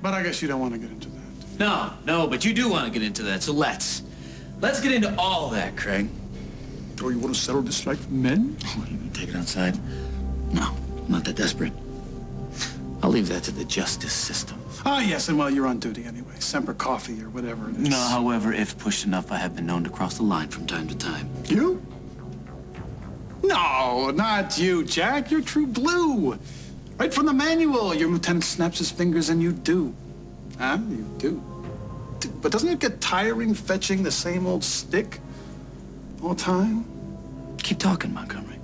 But I guess you don't want to get into that. No, but you do want to get into that, so let's get into all that, Craig. Oh, you want to settle this like men? What, are you gonna take it outside? No, I'm not that desperate. I'll leave that to the justice system. Ah, yes, and while you're on duty anyway. Semper Coffee or whatever it is. No, however, if pushed enough, I have been known to cross the line from time to time. You? No, not you, Jack. You're true blue. Right from the manual, your lieutenant snaps his fingers and you do. Huh? You do. But doesn't it get tiring fetching the same old stick all the time? Keep talking, Montgomery.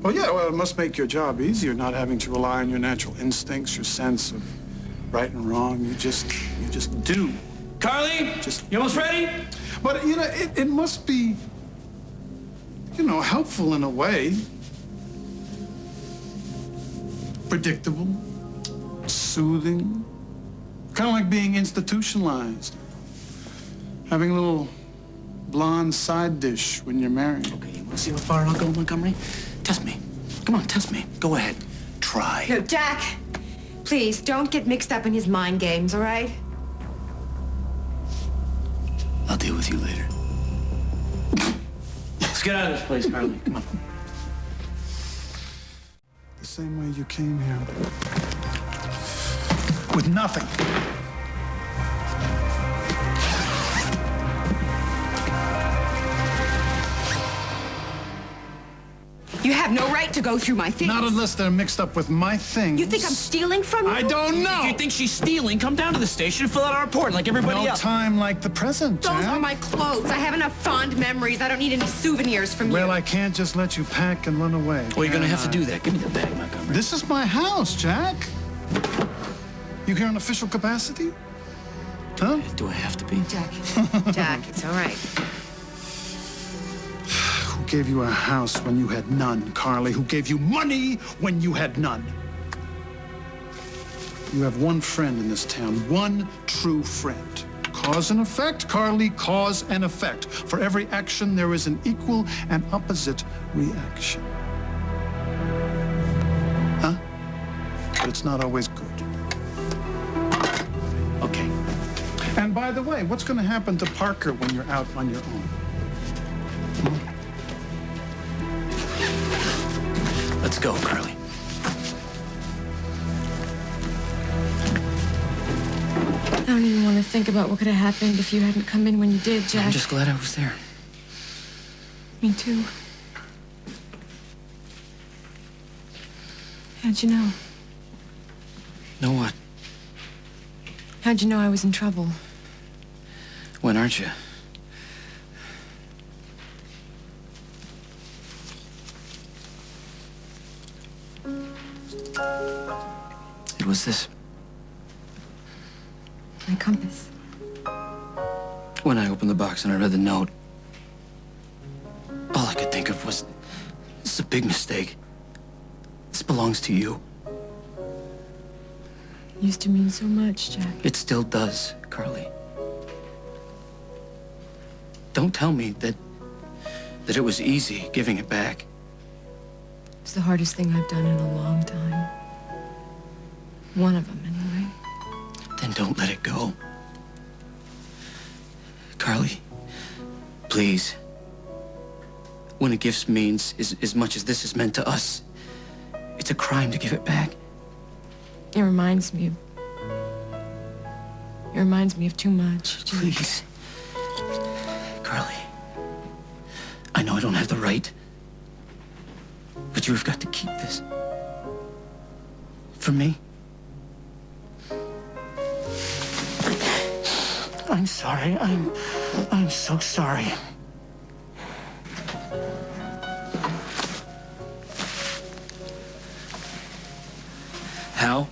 Well, yeah, well, it must make your job easier not having to rely on your natural instincts, your sense of right and wrong. You just do. Carly, you almost ready? But, you know, it must be, you know, helpful in a way. Predictable, soothing, kind of like being institutionalized. Having a little blonde side dish when you're married. Okay, you want to see how far I'll go, Montgomery? Test me. Come on, test me. Go ahead. Try. No, Jack, please, don't get mixed up in his mind games, all right? I'll deal with you later. Let's get out of this place, Carly. Come on. The same way you came here. With nothing. You have no right to go through my things. Not unless they're mixed up with my things. You think I'm stealing from you? I don't know. If you think she's stealing, come down to the station and fill out our report like everybody else. No time like the present, Those Jack. are my clothes. I have enough fond memories. I don't need any souvenirs from you. Well, I can't just let you pack and run away. Well, you're gonna have to do that. Give me the bag, Montgomery. This is my house, Jack. You here in official capacity? Huh? Do I have to be? Jack, it's all right. Who gave you a house when you had none, Carly? Who gave you money when you had none? You have one friend in this town, one true friend. Cause and effect, Carly, cause and effect. For every action, there is an equal and opposite reaction. Huh? But it's not always good. Okay. And by the way, what's going to happen to Parker when you're out on your own? Let's go, Carly. I don't even want to think about what could have happened if you hadn't come in when you did, Jack. I'm just glad I was there. Me too. How'd you know? Know what? How'd you know I was in trouble? When aren't you? It was this. My compass. When I opened the box and I read the note, all I could think of was, this is a big mistake. This belongs to you. It used to mean so much, Jack. It still does, Carly. Don't tell me that it was easy giving it back. It's the hardest thing I've done in a long time. One of them, anyway. Then don't let it go. Carly, please. When a gift means as much as this is meant to us, it's a crime to give it back. It reminds me of too much. Jack. Please. Carly, I know I don't have the right, but you have got to keep this. For me. I'm sorry. I'm so sorry. Hal?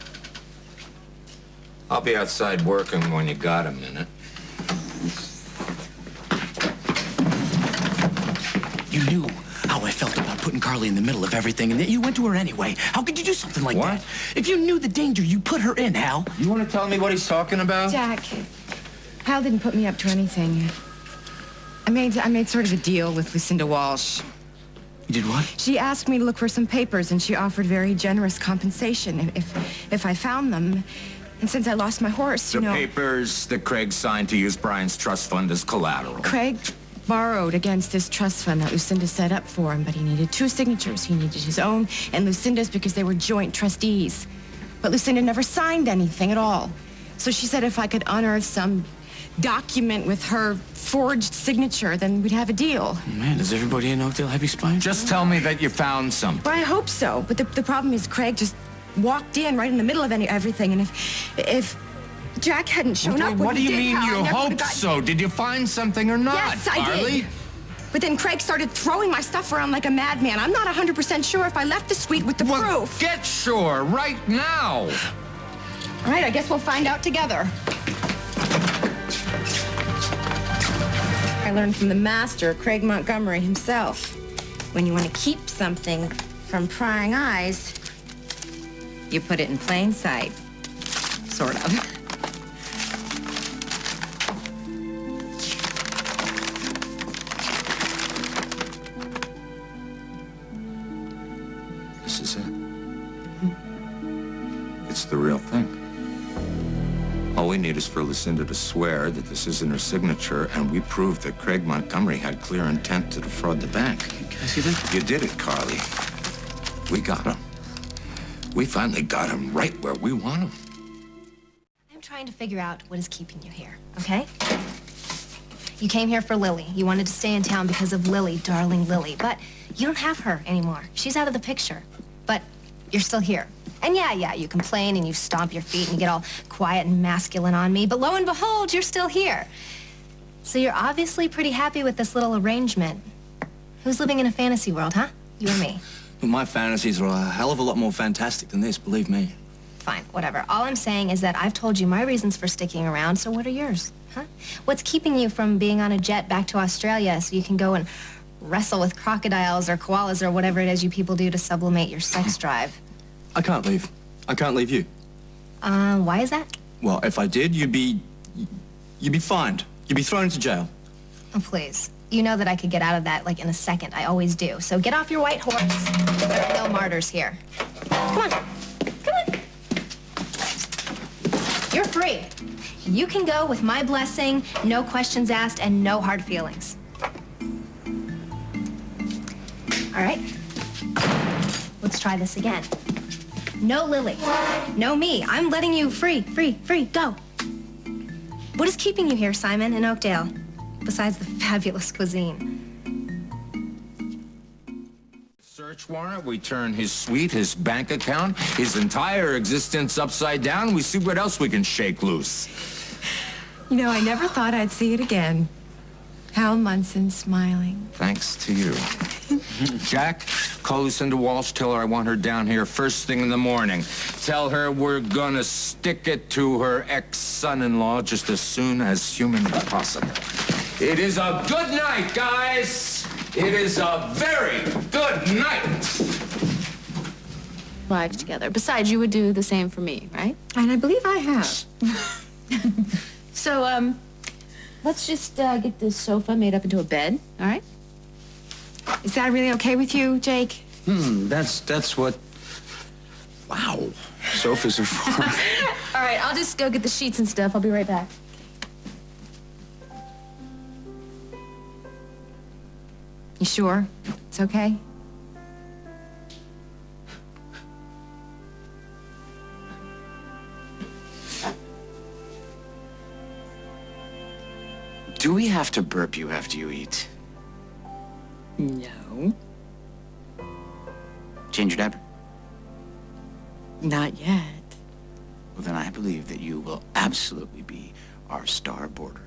I'll be outside working when you got a minute. You knew how I felt about putting Carly in the middle of everything, and that you went to her anyway. How could you do something like that? If you knew the danger you put her in, Hal. You want to tell me what he's talking about? Jack, Hal didn't put me up to anything. I made sort of a deal with Lucinda Walsh. You did what? She asked me to look for some papers, and she offered very generous compensation if I found them. And since I lost my horse, The you know... papers that Craig signed to use Brian's trust fund as collateral. Craig borrowed against this trust fund that Lucinda set up for him, but he needed 2 signatures. He needed his own and Lucinda's because they were joint trustees. But Lucinda never signed anything at all. So she said if I could unearth some document with her forged signature, then we'd have a deal. Man, does everybody in Oakdale have his spine? Just tell me that you found something. Well, I hope so. But the problem is Craig just walked in right in the middle of everything. And if Jack hadn't shown up... What do you he did, mean Hal, I you never hope would've got- so? Did you find something or not, Yes, I Harley? did. But then Craig started throwing my stuff around like a madman. I'm not 100% sure if I left the suite with the proof. Get sure right now. All right, I guess we'll find out together. I learned from the master, Craig Montgomery himself. When you want to keep something from prying eyes, you put it in plain sight. Sort of. This is it. It's the real thing. All we need is for Lucinda to swear that this isn't her signature, and we prove that Craig Montgomery had clear intent to defraud the bank. Can I see that? You did it, Carly. We got him. We finally got him right where we want him. I'm trying to figure out what is keeping you here, okay? You came here for Lily. You wanted to stay in town because of Lily, darling Lily. But you don't have her anymore. She's out of the picture. But you're still here. And yeah, you complain and you stomp your feet and you get all quiet and masculine on me. But lo and behold, you're still here. So you're obviously pretty happy with this little arrangement. Who's living in a fantasy world, huh? You or me? But my fantasies are a hell of a lot more fantastic than this, believe me. Fine, whatever. All I'm saying is that I've told you my reasons for sticking around, so what are yours, huh? What's keeping you from being on a jet back to Australia so you can go and wrestle with crocodiles or koalas or whatever it is you people do to sublimate your sex drive? I can't leave. I can't leave you. Why is that? Well, if I did, you'd be fined. You'd be thrown into jail. Oh, please. You know that I could get out of that, like, in a second. I always do. So get off your white horse. There are no martyrs here. Come on. Come on. You're free. You can go with my blessing, no questions asked, and no hard feelings. All right? Let's try this again. No Lily. No me. I'm letting you free. Go. What is keeping you here, Simon, in Oakdale, besides the fabulous cuisine? Search warrant, we turn his suite, his bank account, his entire existence upside down. We see what else we can shake loose. You know, I never thought I'd see it again. Hal Munson smiling. Thanks to you. Jack, call Lucinda Walsh. Tell her I want her down here first thing in the morning. Tell her we're gonna stick it to her ex-son-in-law just as soon as humanly possible. It is a good night, guys. It is a very good night. Lives together. Besides, you would do the same for me, right? And I believe I have. So, let's just get this sofa made up into a bed, all right? Is that really okay with you, Jake? That's what... Wow. Sofas are for... All right, I'll just go get the sheets and stuff. I'll be right back. You sure? It's okay? Do we have to burp you after you eat? No. Change your diaper? Not yet. Well, then I believe that you will absolutely be our star boarder.